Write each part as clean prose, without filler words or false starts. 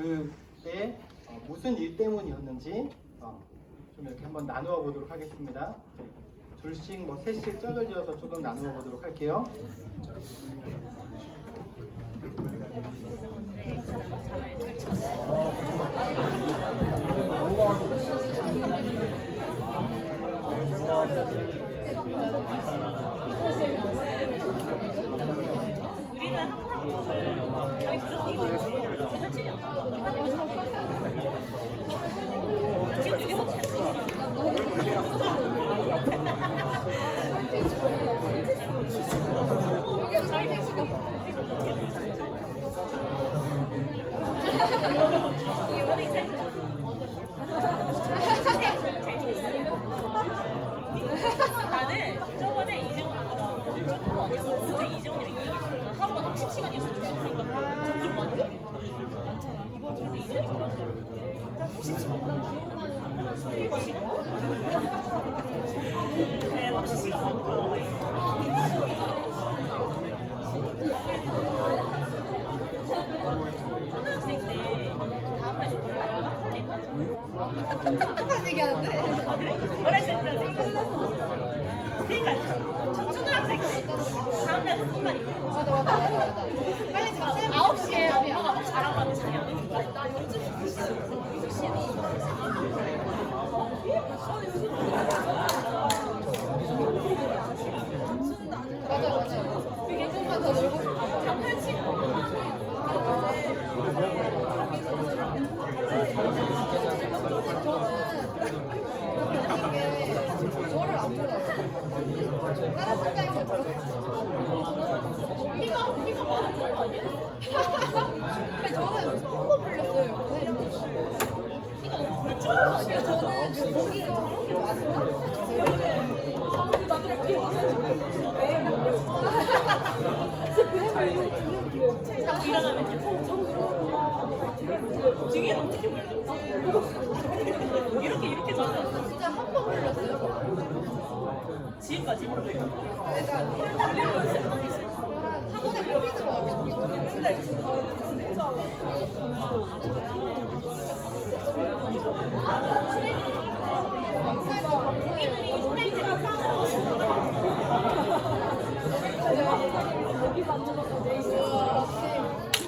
그때 무슨 일 때문이었는지 좀 이렇게 한번 나누어 보도록 하겠습니다. 둘씩 뭐 셋씩 짝을 지어서 조금 나누어 보도록 할게요. 나는 저번에 이재훈이랑 하루가 30시간이었어. 똑똑한 얘기하는데? 그러니까 초등학생 때 다음날 한순간 맞아. 빨리 좀 9시에 엄마가 막 자라고 하면 자기야 나 요즘 맞아. 개좀만 더 놀고 싶어. 저를 안 좋아해요. 다른 분야에서 피가 많은 거 아니야? 근데 저는 처음 불렸어요. 저는 고기가 뒤에 어떻게 이렇게 잘해. 진짜 한 번 불렸어요. 지금까지 그러니까 학원에 포기는 거 같아요.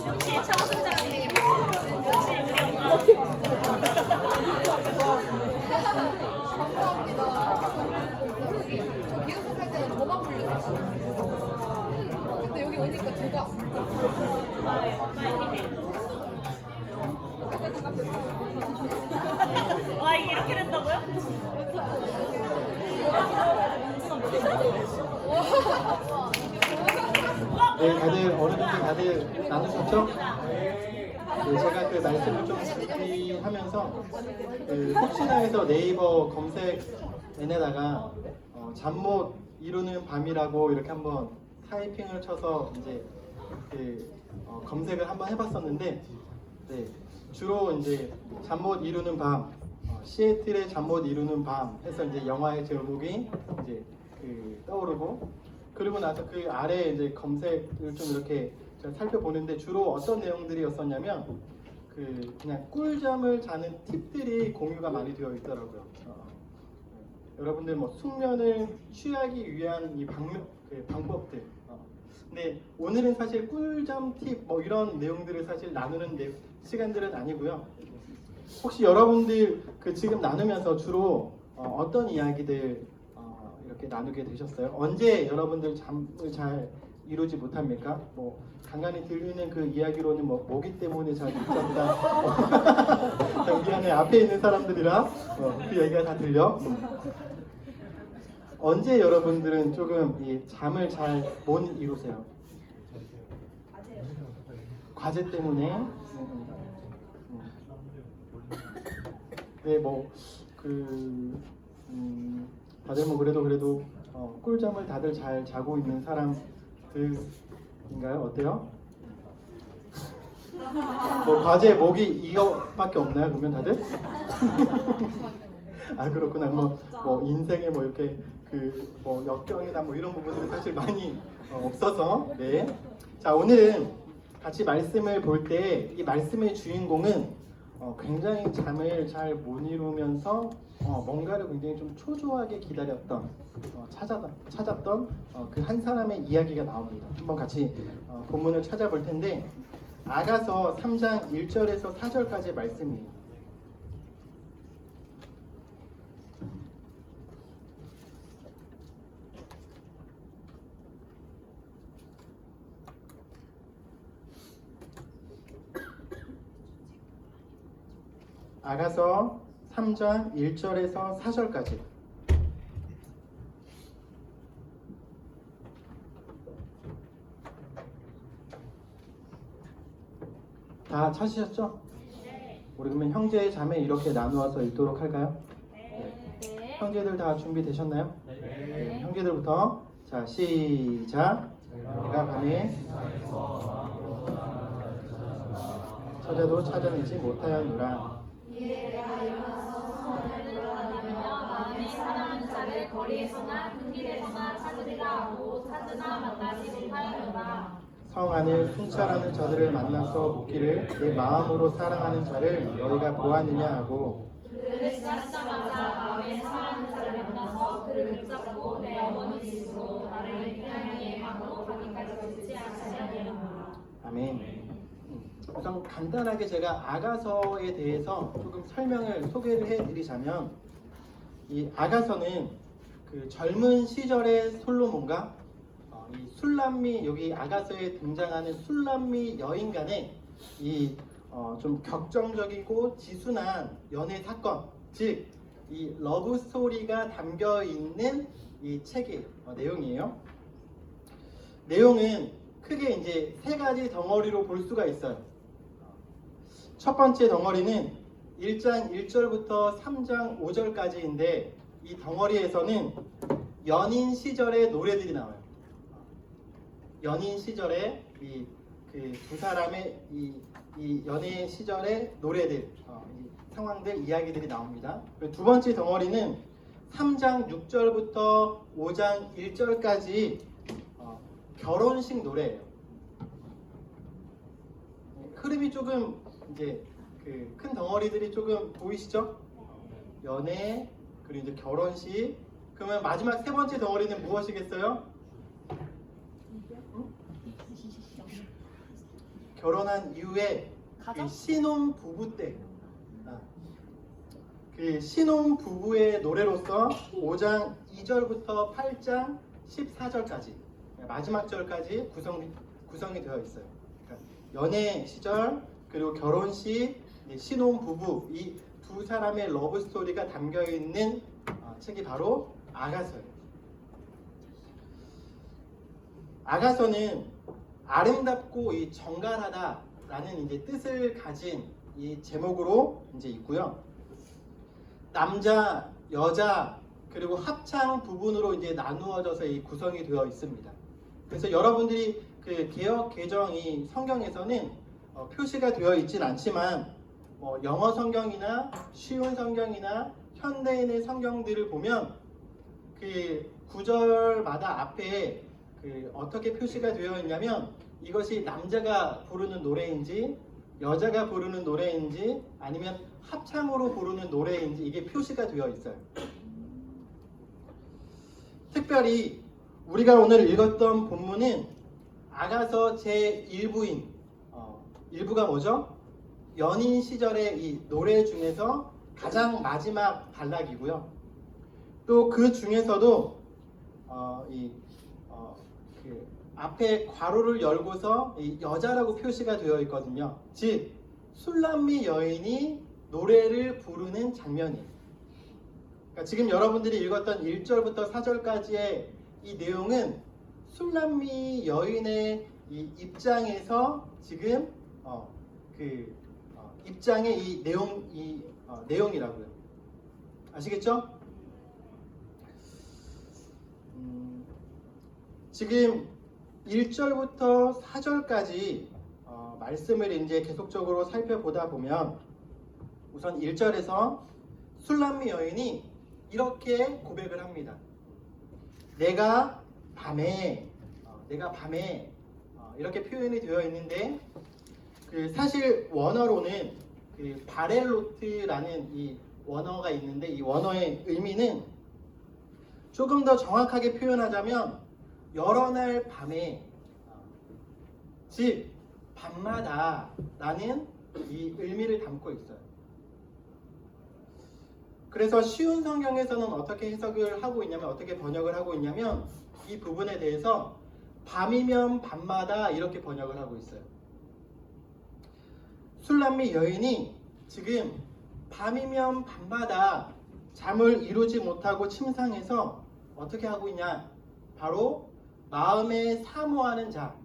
역시 차수장님 역시 우리 엄마 저 기숙사 살 때는 저만 불렸어요. 근데 여기 오니까 제가 와 이게 이렇게 된다고요? 네, 다들 어느 정도 다들 나누셨죠? 네, 제가 그 말씀을 좀 준비하면서 혹시나 해서 네이버 검색에다가 잠 못 이루는 밤이라고 이렇게 한번 타이핑을 쳐서 이제 검색을 한번 해봤었는데, 네, 주로 이제 잠 못 이루는 밤, 시애틀의 잠 못 이루는 밤 해서 이제 영화의 제목이 이제 떠오르고, 그리고 나서 그 아래 이제 검색을 좀 이렇게 제가 살펴보는데 주로 어떤 내용들이었었냐면 그냥 꿀잠을 자는 팁들이 공유가 많이 되어 있더라고요. 여러분들 뭐 숙면을 취하기 위한 이 방법들. 근데 오늘은 사실 꿀잠 팁 뭐 이런 내용들을 사실 나누는 시간들은 아니고요. 혹시 여러분들 지금 나누면서 주로 어떤 이야기들 이렇게 나누게 되셨어요? 언제 여러분들 잠을 잘 이루지 못합니까? 뭐 간간히 들리는 그 이야기로는 뭐 모기 때문에 잘 못 잔다. 우리 안에 앞에 있는 사람들이랑 그 얘기가 다 들려. 언제 여러분들은 조금 이 잠을 잘 못 이루세요? 과제 때문에. 네, 뭐 다들 뭐 그래도 꿀잠을 다들 잘 자고 있는 사람들인가요? 어때요? 뭐 과제 목이 이거밖에 없나요? 그러면 다들? 아 그렇구나. 뭐 인생에 뭐 이렇게 뭐 역경이나 뭐 이런 부분들이 사실 많이 없어서. 네. 자, 오늘은 같이 말씀을 볼 때 이 말씀의 주인공은 굉장히 잠을 잘 못 이루면서 뭔가를 굉장히 좀 초조하게 기다렸던 찾았던 그 한 사람의 이야기가 나옵니다. 한번 같이 본문을 찾아볼 텐데 아가서 3장 1절에서 4절까지의 말씀이에요. 아가서 3장 1절에서 4절까지. 다 찾으셨죠? 우리 그러면 형제 자매 이렇게 나누어서 읽도록 할까요? 네. 형제들 다 준비되셨나요? 네. 형제들부터 자 시작. 내가 밤에 찾아도 찾아내지 못하였노라. 마음에 사랑하는 자를 거리에서나 큰 길에서나 찾으리라 하고 찾으나 만나지 못하였노라. 성 안에 순찰하는 자들을 만나서 묻기를 내 마음으로 사랑하는 자를 너희가 보았느냐 하고 그를 찾자마자 마음에 사랑하는 자를 만나서 그를 붙잡고 내 어머니 집으로 나를 향해 하고 가기까지 듣지 아니하리라. 아멘. 우선 간단하게 제가 아가서에 대해서 조금 소개를 해드리자면 이 아가서는 그 젊은 시절의 솔로몬과 이 술람미 여기 아가서에 등장하는 술람미 여인 간의 이 좀 격정적이고 지순한 연애 사건, 즉 이 러브 스토리가 담겨 있는 이 책의 내용이에요. 내용은 크게 이제 세 가지 덩어리로 볼 수가 있어요. 첫 번째 덩어리는 1장 1절부터 3장 5절까지인데 이 덩어리에서는 연인 시절의 노래들이 나와요. 연인 시절의 이 두 사람의 이 연애 시절의 노래들, 이 상황들, 이야기들이 나옵니다. 그리고 두 번째 덩어리는 3장 6절부터 5장 1절까지 결혼식 노래예요. 흐름이 조금 이제 그 큰 덩어리들이 조금 보이시죠? 연애 그리고 이제 결혼식. 그러면 마지막 세 번째 덩어리는 무엇이겠어요? 결혼한 이후에 그 신혼 부부 때, 그 신혼 부부의 노래로서 5장 2절부터 8장 14절까지 마지막 절까지 구성이 되어 있어요. 그러니까 연애 시절 그리고 결혼식, 신혼 부부 이 두 사람의 러브 스토리가 담겨 있는 책이 바로 아가서예요. 아가서는 아름답고 이 정갈하다라는 이제 뜻을 가진 이 제목으로 이제 있고요. 남자, 여자 그리고 합창 부분으로 이제 나누어져서 이 구성이 되어 있습니다. 그래서 여러분들이 그 개역 개정 이 성경에서는 표시가 되어 있진 않지만 영어 성경이나 쉬운 성경이나 현대인의 성경들을 보면 그 구절마다 앞에 그 어떻게 표시가 되어 있냐면 이것이 남자가 부르는 노래인지 여자가 부르는 노래인지 아니면 합창으로 부르는 노래인지 이게 표시가 되어 있어요. 특별히 우리가 오늘 읽었던 본문은 아가서 제1부인 1부가 뭐죠? 연인 시절의 이 노래 중에서 가장 마지막 단락이고요. 또 그 중에서도 그 앞에 괄호를 열고서 이 여자라고 표시가 되어 있거든요. 즉 술람미 여인이 노래를 부르는 장면이에요. 그러니까 지금 여러분들이 읽었던 1절부터 4절까지의 이 내용은 술람미 여인의 이 입장에서 지금 입장의 이 내용이라고요. 아시겠죠? 지금 1절부터 4절까지 말씀을 이제 계속적으로 살펴보다 보면 우선 1절에서 술람미 여인이 이렇게 고백을 합니다. 내가 밤에 이렇게 표현이 되어 있는데 사실 원어로는 바렐로트라는 이 원어가 있는데 이 원어의 의미는 조금 더 정확하게 표현하자면 여러 날 밤에 즉 밤마다 라는 이 의미를 담고 있어요. 그래서 쉬운 성경에서는 어떻게 해석을 하고 있냐면 어떻게 번역을 하고 있냐면 이 부분에 대해서 밤이면 밤마다 이렇게 번역을 하고 있어요. 술람미 여인이 지금 밤이면 밤마다 잠을 이루지 못하고 침상에서 어떻게 하고 있냐? 바로 마음에 사모하는 자,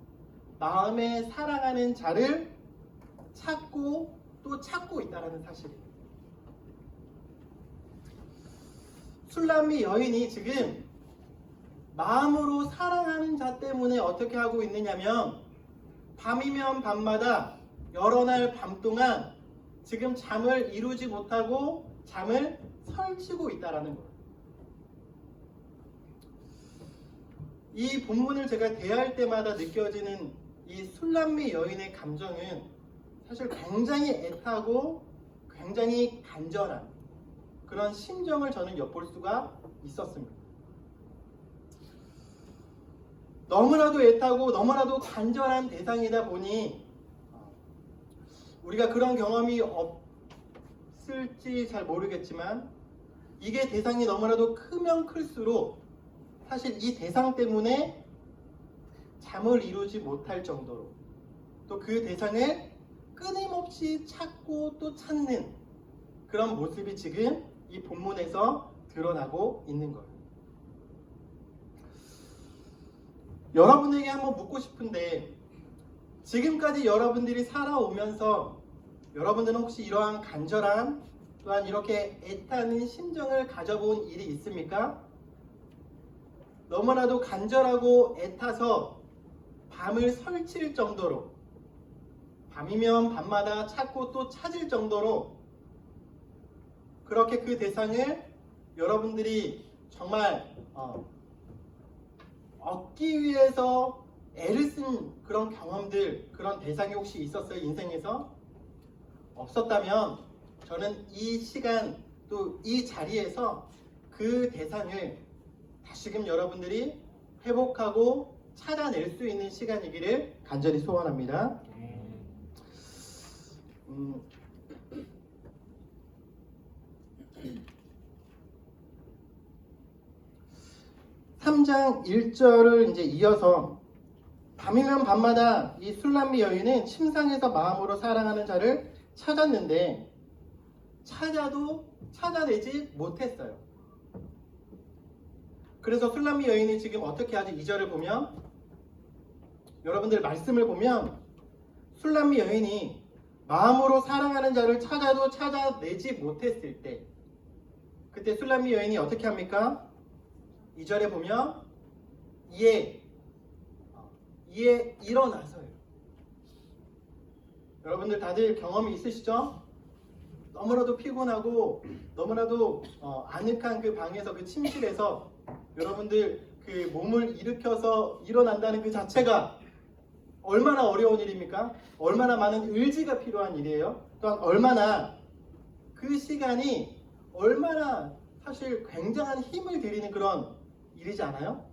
마음에 사랑하는 자를 찾고 또 찾고 있다는 사실이에요. 술람미 여인이 지금 마음으로 사랑하는 자 때문에 어떻게 하고 있느냐면 밤이면 밤마다 여러 날 밤 동안 지금 잠을 이루지 못하고 잠을 설치고 있다라는 거예요. 이 본문을 제가 대할 때마다 느껴지는 이 술람미 여인의 감정은 사실 굉장히 애타고 굉장히 간절한 그런 심정을 저는 엿볼 수가 있었습니다. 너무나도 애타고 너무나도 간절한 대상이다 보니 우리가 그런 경험이 없을지 잘 모르겠지만 이게 대상이 너무나도 크면 클수록 사실 이 대상 때문에 잠을 이루지 못할 정도로 또 그 대상을 끊임없이 찾고 또 찾는 그런 모습이 지금 이 본문에서 드러나고 있는 거예요. 여러분에게 한번 묻고 싶은데 지금까지 여러분들이 살아오면서 여러분들은 혹시 이러한 간절한 또한 이렇게 애타는 심정을 가져본 일이 있습니까? 너무나도 간절하고 애타서 밤을 설칠 정도로 밤이면 밤마다 찾고 또 찾을 정도로 그렇게 그 대상을 여러분들이 정말 얻기 위해서 애를 쓴 그런 경험들, 그런 대상이 혹시 있었어요? 인생에서? 없었다면 저는 이 시간 또 이 자리에서 그 대상을 다시금 여러분들이 회복하고 찾아낼 수 있는 시간이기를 간절히 소원합니다. 3장 1절을 이제 이어서 밤이면 밤마다 이 술람미 여인은 침상에서 마음으로 사랑하는 자를 찾았는데 찾아도 찾아내지 못했어요. 그래서 술람미 여인이 지금 어떻게 하지? 2절을 보면 여러분들 말씀을 보면 술람미 여인이 마음으로 사랑하는 자를 찾아도 찾아내지 못했을 때 그때 술람미 여인이 어떻게 합니까? 2절에 보면 이에 일어나서요. 여러분들 다들 경험이 있으시죠? 너무나도 피곤하고 너무나도 아늑한 그 방에서 그 침실에서 여러분들 그 몸을 일으켜서 일어난다는 그 자체가 얼마나 어려운 일입니까? 얼마나 많은 의지가 필요한 일이에요. 또한 얼마나 그 시간이 얼마나 사실 굉장한 힘을 들이는 그런 일이지 않아요?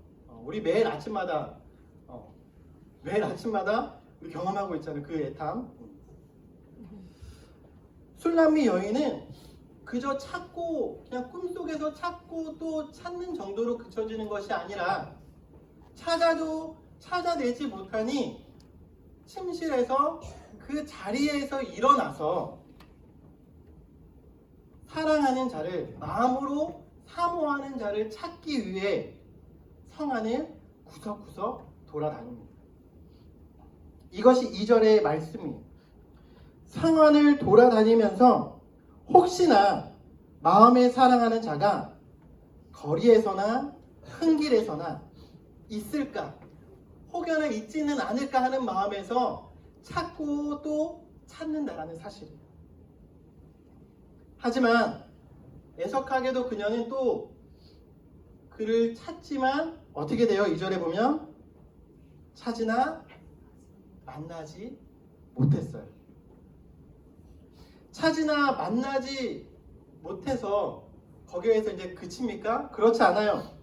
우리 매일 아침마다 우리 경험하고 있잖아요. 그 애탐. 술람미 여인은 그저 찾고 그냥 꿈속에서 찾고 또 찾는 정도로 그쳐지는 것이 아니라 찾아도 찾아내지 못하니 침실에서 그 자리에서 일어나서 사랑하는 자를 마음으로 사모하는 자를 찾기 위해 성안을 구석구석 돌아다닙니다. 이것이 2절의 말씀이에요. 성안을 돌아다니면서 혹시나 마음에 사랑하는 자가 거리에서나 큰 길에서나 있을까 혹여나 있지는 않을까 하는 마음에서 찾고 또 찾는다라는 사실이에요. 하지만 애석하게도 그녀는 또 그를 찾지만 어떻게 돼요? 2절에 보면 찾으나 만나지 못했어요. 찾으나 만나지 못해서 거기에서 이제 그칩니까? 그렇지 않아요.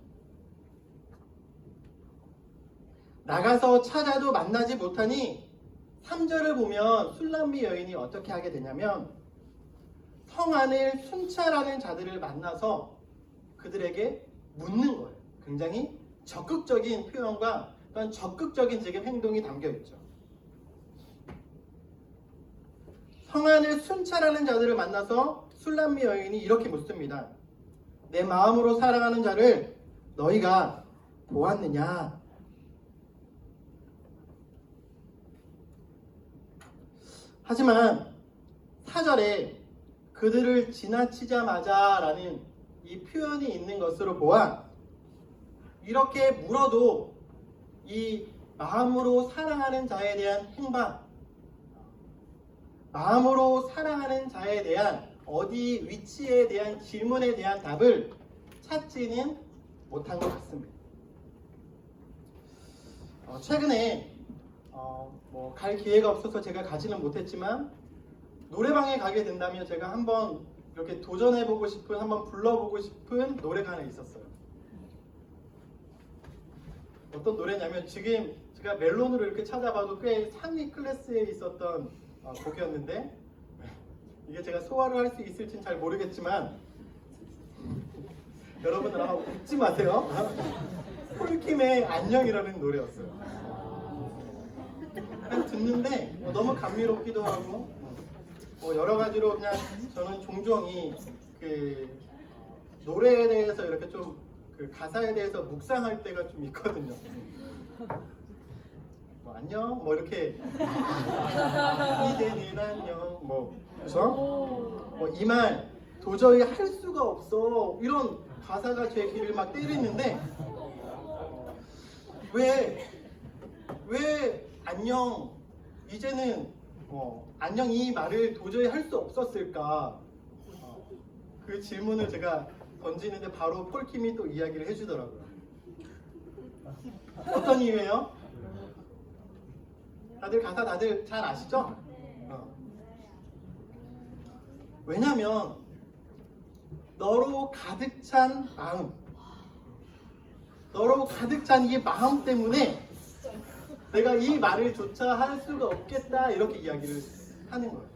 나가서 찾아도 만나지 못하니 3절을 보면 술람미 여인이 어떻게 하게 되냐면 성안을 순찰하는 자들을 만나서 그들에게 묻는 거예요. 굉장히 적극적인 표현과 또한 적극적인 지금 행동이 담겨 있죠. 성안을 순찰하는 자들을 만나서 술람미 여인이 이렇게 묻습니다. 내 마음으로 사랑하는 자를 너희가 보았느냐? 하지만 4절에 그들을 지나치자마자 라는 이 표현이 있는 것으로 보아 이렇게 물어도 이 마음으로 사랑하는 자에 대한 행방, 마음으로 사랑하는 자에 대한 어디 위치에 대한 질문에 대한 답을 찾지는 못한 것 같습니다. 최근에 갈 기회가 없어서 제가 가지는 못했지만 노래방에 가게 된다면 제가 한번 이렇게 도전해보고 싶은, 한번 불러보고 싶은 노래가 하나 있었어요. 어떤 노래냐면 지금 제가 멜론으로 이렇게 찾아봐도 꽤 상위 클래스에 있었던 곡이었는데 이게 제가 소화를 할 수 있을지는 잘 모르겠지만 여러분 웃지 마세요. 폴킴의 안녕이라는 노래였어요. 듣는데 너무 감미롭기도 하고 여러 가지로 그냥 저는 종종 그 노래에 대해서 이렇게 좀 그 가사에 대해서 묵상할 때가 좀 있거든요. 안녕 이렇게 이제는 안녕 그래서 이 말 도저히 할 수가 없어 이런 가사가 제 귀를 막 때리는데 왜 안녕 이제는 안녕 이 말을 도저히 할 수 없었을까? 그 질문을 제가 던지는데 바로 폴킴이 또 이야기를 해주더라고요. 어떤 이유예요? 가사 다들 잘 아시죠? 왜냐면 너로 가득 찬 마음, 너로 가득 찬 이 마음 때문에 내가 이 말을 조차 할 수가 없겠다 이렇게 이야기를 하는 거예요.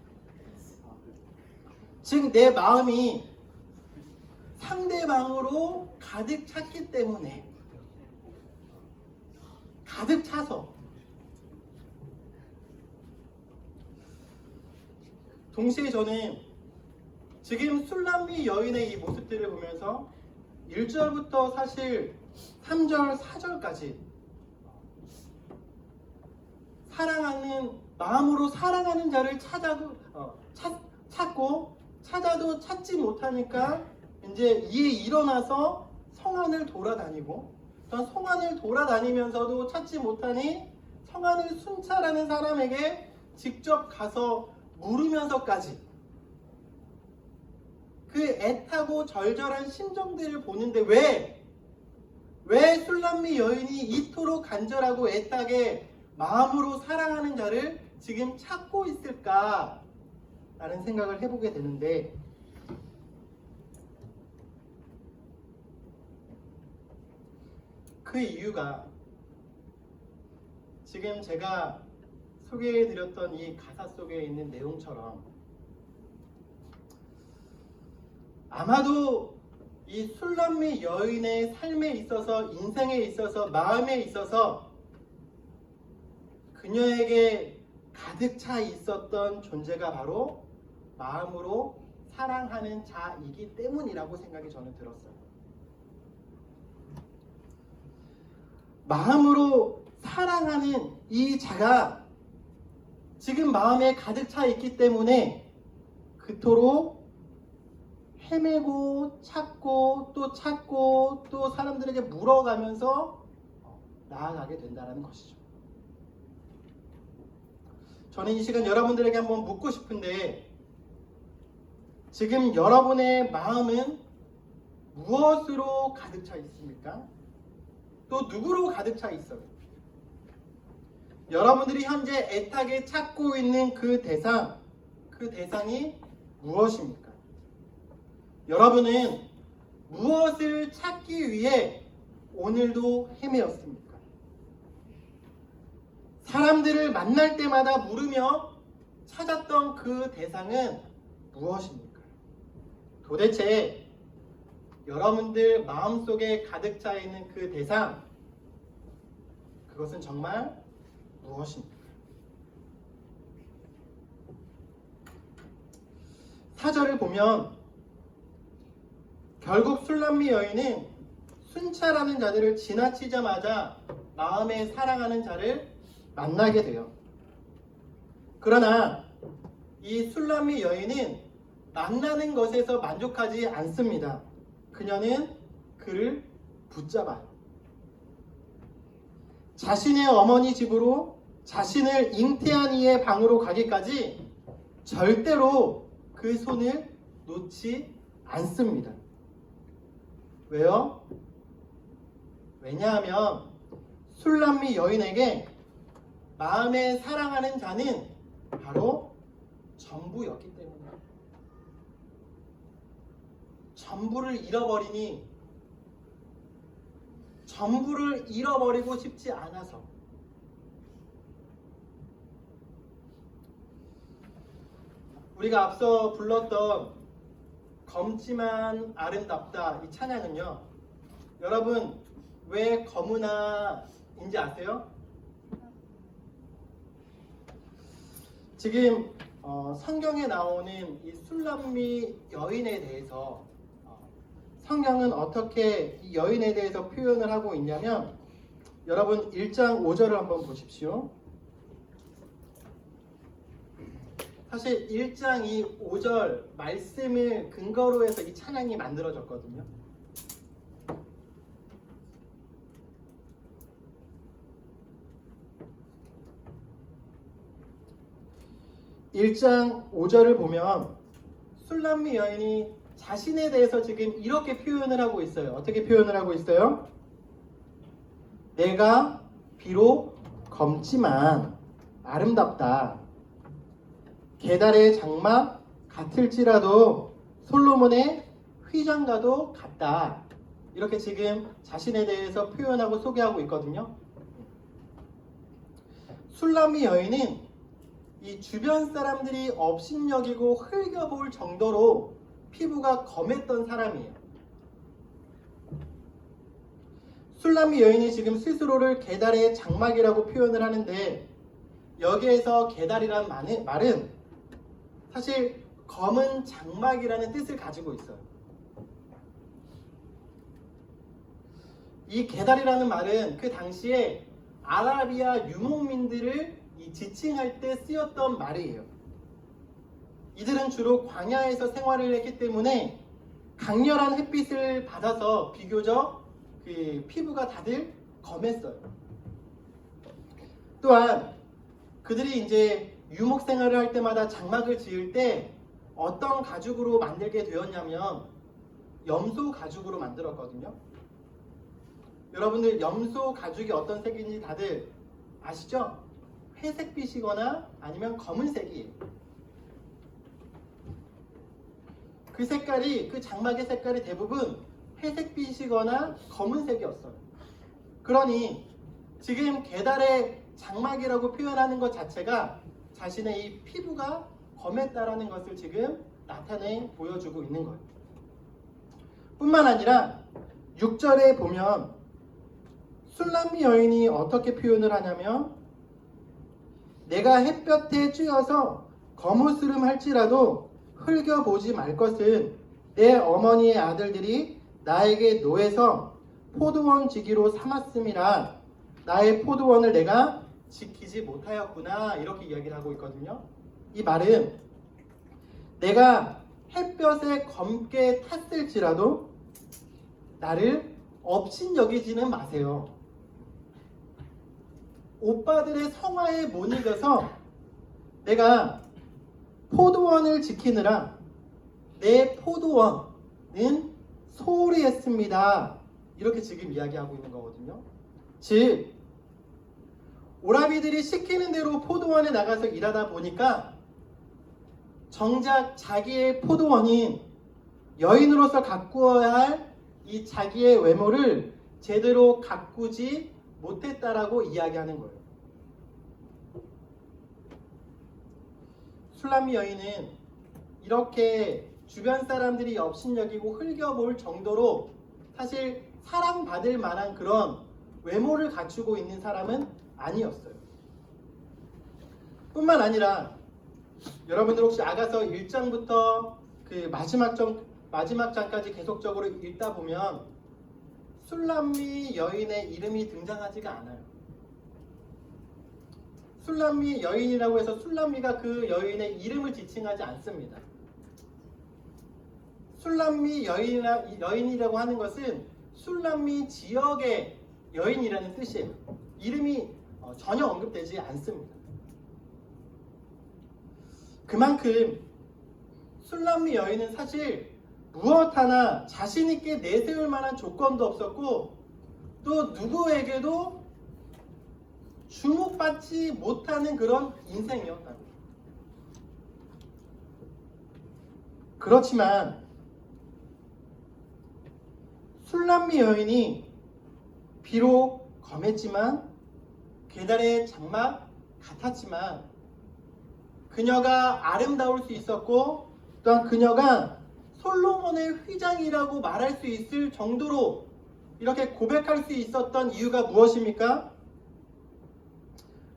즉 내 마음이 상대방으로 가득 찼기 때문에 가득 차서 동시에 저는 지금 술람미 여인의 이 모습들을 보면서 1절부터 사실 3절, 4절까지 사랑하는 마음으로 사랑하는 자를 찾고 찾아도 찾지 못하니까 이제 이에 일어나서 성안을 돌아다니고 또 성안을 돌아다니면서도 찾지 못하니 성안을 순찰하는 사람에게 직접 가서 물으면서까지 그 애타고 절절한 심정들을 보는데 왜 술람미 여인이 이토록 간절하고 애타게 마음으로 사랑하는 자를 지금 찾고 있을까? 라는 생각을 해보게 되는데 그 이유가 지금 제가 소개해드렸던 이 가사 속에 있는 내용처럼 아마도 이 술람미 여인의 삶에 있어서 인생에 있어서 마음에 있어서 그녀에게 가득 차 있었던 존재가 바로 마음으로 사랑하는 자이기 때문이라고 생각이 저는 들었어요. 마음으로 사랑하는 이 자가 지금 마음에 가득 차 있기 때문에 그토록 헤매고 찾고 또 사람들에게 물어가면서 나아가게 된다는 것이죠. 저는 이 시간 여러분들에게 한번 묻고 싶은데 지금 여러분의 마음은 무엇으로 가득 차 있습니까? 또 누구로 가득 차 있어요? 여러분들이 현재 애타게 찾고 있는 그 대상이 무엇입니까? 여러분은 무엇을 찾기 위해 오늘도 헤매었습니까? 사람들을 만날 때마다 물으며 찾았던 그 대상은 무엇입니까? 도대체 여러분들 마음속에 가득 차 있는 그 대상, 그것은 정말 무엇입니까? 사절을 보면 결국 술람미 여인은 순찰하는 자들을 지나치자마자 마음에 사랑하는 자를 만나게 돼요. 그러나 이 술람미 여인은 만나는 것에서 만족하지 않습니다. 그녀는 그를 붙잡아요. 자신의 어머니 집으로 자신을 잉태한 이의 방으로 가기까지 절대로 그 손을 놓지 않습니다. 왜요? 왜냐하면 술람미 여인에게 마음에 사랑하는 자는 바로 전부였기 때문이에요. 전부를 잃어버리니 전부를 잃어버리고 싶지 않아서. 우리가 앞서 불렀던 검지만 아름답다 이 찬양은요, 여러분 왜 검으나인지 아세요? 지금 성경에 나오는 이 술람미 여인에 대해서 성경은 어떻게 이 여인에 대해서 표현을 하고 있냐면, 여러분 1장 5절을 한번 보십시오. 사실 1장 이 5절 말씀을 근거로 해서 이 찬양이 만들어졌거든요. (1장 5절을) 보면 술람미 여인이 자신에 대해서 지금 이렇게 표현을 하고 있어요. 어떻게 표현을 하고 있어요? 내가 비록 검지만 아름답다. 게달의 장막 같을지라도 솔로몬의 휘장과도 같다. 이렇게 지금 자신에 대해서 표현하고 소개하고 있거든요. 술람미 여인은 이 주변 사람들이 업신여기고 흘겨볼 정도로 피부가 검했던 사람이에요. 술람미 여인이 지금 스스로를 게달의 장막이라고 표현을 하는데, 여기에서 게달이란 말은 사실 검은 장막이라는 뜻을 가지고 있어요. 이 게달이라는 말은 그 당시에 아라비아 유목민들을 지칭할 때 쓰였던 말이에요. 이들은 주로 광야에서 생활을 했기 때문에 강렬한 햇빛을 받아서 비교적 그 피부가 다들 검했어요. 또한 그들이 이제 유목 생활을 할 때마다 장막을 지을 때 어떤 가죽으로 만들게 되었냐면 염소 가죽으로 만들었거든요. 여러분들 염소 가죽이 어떤 색인지 다들 아시죠? 회색빛이거나 아니면 검은색이에요. 그 색깔이, 그 장막의 색깔이 대부분 회색빛이거나 검은색이었어요. 그러니 지금 게달의 장막이라고 표현하는 것 자체가 자신의 이 피부가 검했다라는 것을 지금 나타내 보여주고 있는 거예요. 뿐만 아니라 6절에 보면 술람미 여인이 어떻게 표현을 하냐면, 내가 햇볕에 쬐어서 거무스름 할지라도 흘겨보지 말 것은 내 어머니의 아들들이 나에게 노해서 포도원 지기로 삼았음이라. 나의 포도원을 내가 지키지 못하였구나. 이렇게 이야기를 하고 있거든요. 이 말은 내가 햇볕에 검게 탔을지라도 나를 업신여기지는 마세요. 오빠들의 성화에 못 이겨서 내가 포도원을 지키느라 내 포도원은 소홀히 했습니다. 이렇게 지금 이야기하고 있는 거거든요. 즉 오라비들이 시키는 대로 포도원에 나가서 일하다 보니까 정작 자기의 포도원인 여인으로서 가꾸어야 할 이 자기의 외모를 제대로 가꾸지 못했다라고 이야기하는 거예요. 술람미 여인은 이렇게 주변 사람들이 업신여기고 흘겨볼 정도로 사실 사랑받을 만한 그런 외모를 갖추고 있는 사람은 아니었어요. 뿐만 아니라 여러분들 혹시 아가서 1장부터 그 마지막 장까지 계속적으로 읽다 보면 술람미 여인의 이름이 등장하지가 않아요. 술람미 여인이라고 해서 술람미가 그 여인의 이름을 지칭하지 않습니다. 술람미 여인이라고 하는 것은 술람미 지역의 여인이라는 뜻이에요. 이름이 전혀 언급되지 않습니다. 그만큼 술람미 여인은 사실 무엇 하나 자신 있게 내세울 만한 조건도 없었고 또 누구에게도 주목받지 못하는 그런 인생이었다. 그렇지만 술람미 여인이 비록 검했지만 계달의 장막 같았지만 그녀가 아름다울 수 있었고 또한 그녀가 솔로몬의 휘장이라고 말할 수 있을 정도로 이렇게 고백할 수 있었던 이유가 무엇입니까?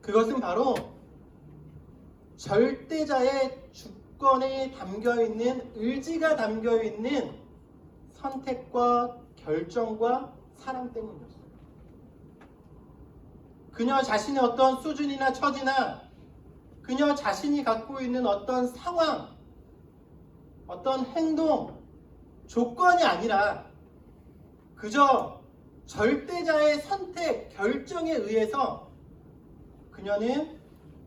그것은 바로 절대자의 주권에 담겨있는 의지가 담겨있는 선택과 결정과 사랑 때문이었어요. 그녀 자신의 어떤 수준이나 처지나 그녀 자신이 갖고 있는 어떤 상황, 어떤 행동, 조건이 아니라 그저 절대자의 선택, 결정에 의해서 그녀는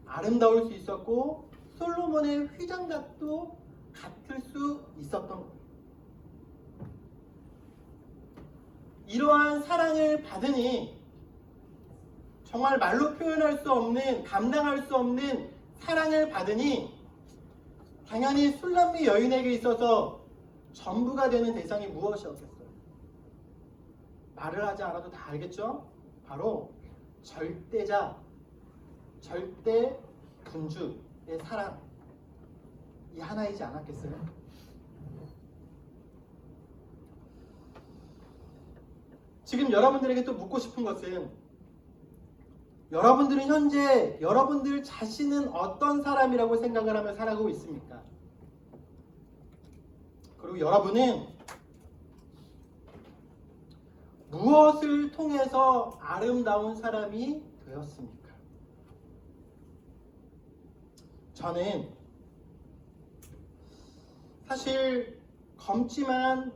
아름다울 수 있었고 솔로몬의 휘장같도 같을 수 있었던 거예요. 이러한 사랑을 받으니 정말 말로 표현할 수 없는, 감당할 수 없는 사랑을 받으니 당연히 술람미 여인에게 있어서 전부가 되는 대상이 무엇이었겠어요? 말을 하지 않아도 다 알겠죠? 바로 절대자, 절대 군주의 사랑, 이 하나이지 않았겠어요? 지금 여러분들에게 또 묻고 싶은 것은 여러분들은 현재 여러분들 자신은 어떤 사람이라고 생각을 하며 살아가고 있습니까? 그리고 여러분은 무엇을 통해서 아름다운 사람이 되었습니까? 저는 사실 검지만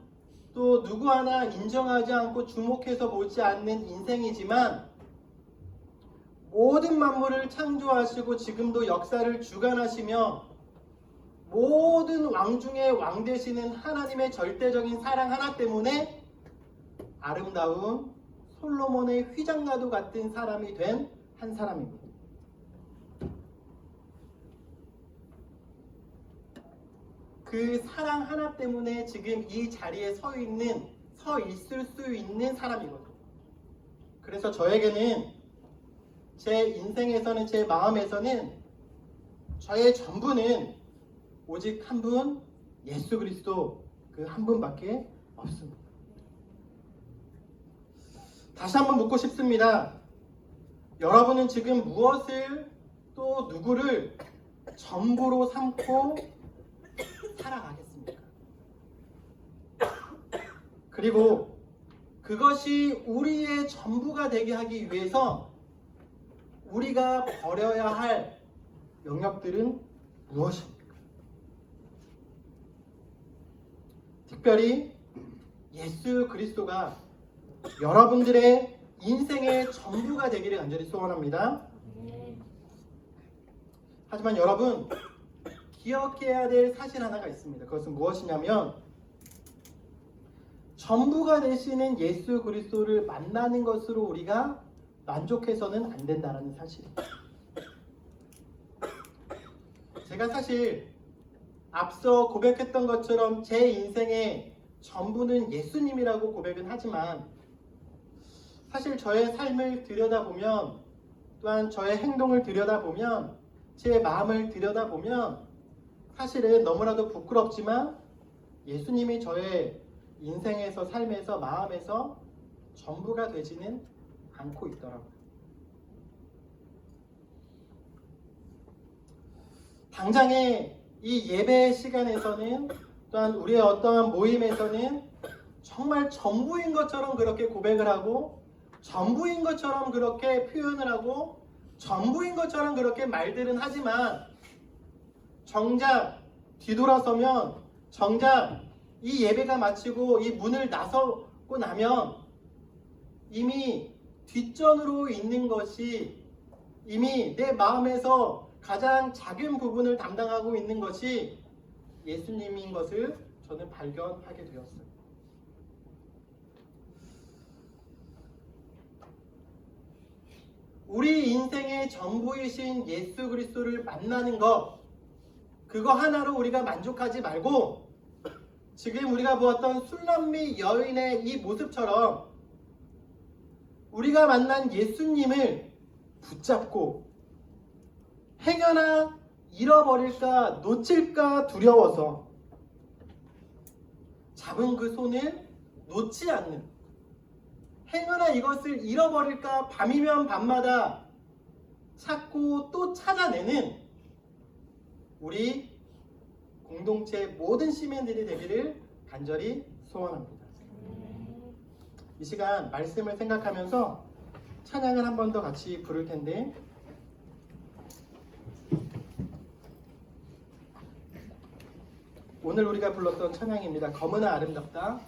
또 누구 하나 인정하지 않고 주목해서 보지 않는 인생이지만 모든 만물을 창조하시고 지금도 역사를 주관하시며 모든 왕 중에 왕 되시는 하나님의 절대적인 사랑 하나 때문에 아름다운 솔로몬의 휘장과도 같은 사람이 된 한 사람입니다. 그 사랑 하나 때문에 지금 이 자리에 서 있을 수 있는 사람이거든요. 그래서 저에게는 제 인생에서는, 제 마음에서는 저의 전부는 오직 한 분, 예수 그리스도 그 한 분밖에 없습니다. 다시 한번 묻고 싶습니다. 여러분은 지금 무엇을 또 누구를 전부로 삼고 살아가겠습니까? 그리고 그것이 우리의 전부가 되게 하기 위해서 우리가 버려야 할 영역들은 무엇입니까? 특별히 예수 그리스도가 여러분들의 인생의 전부가 되기를 간절히 소원합니다. 하지만 여러분, 기억해야 될 사실 하나가 있습니다. 그것은 무엇이냐면 전부가 되시는 예수 그리스도를 만나는 것으로 우리가 만족해서는 안 된다라는 사실이에요. 제가 사실 앞서 고백했던 것처럼 제 인생의 전부는 예수님이라고 고백은 하지만 사실 저의 삶을 들여다보면 또한 저의 행동을 들여다보면 제 마음을 들여다보면 사실은 너무나도 부끄럽지만 예수님이 저의 인생에서 삶에서 마음에서 전부가 되지는 않고 있더라고요. 당장의 이 예배 시간에서는 또한 우리의 어떠한 모임에서는 정말 전부인 것처럼 그렇게 고백을 하고 전부인 것처럼 그렇게 표현을 하고 전부인 것처럼 그렇게 말들은 하지만 정작 뒤돌아서면 정작 이 예배가 마치고 이 문을 나서고 나면 이미 뒷전으로 있는 것이 이미 내 마음에서 가장 작은 부분을 담당하고 있는 것이 예수님인 것을 저는 발견하게 되었어요. 우리 인생의 전부이신 예수 그리스도를 만나는 것, 그거 하나로 우리가 만족하지 말고 지금 우리가 보았던 술람미 여인의 이 모습처럼 우리가 만난 예수님을 붙잡고 행여나 잃어버릴까 놓칠까 두려워서 잡은 그 손을 놓지 않는, 행여나 이것을 잃어버릴까 밤이면 밤마다 찾고 또 찾아내는 우리 공동체 모든 시민들이 되기를 간절히 소원합니다. 이 시간 말씀을 생각하면서 찬양을 한 번 더 같이 부를 텐데 오늘 우리가 불렀던 찬양입니다. 검으나 아름답다.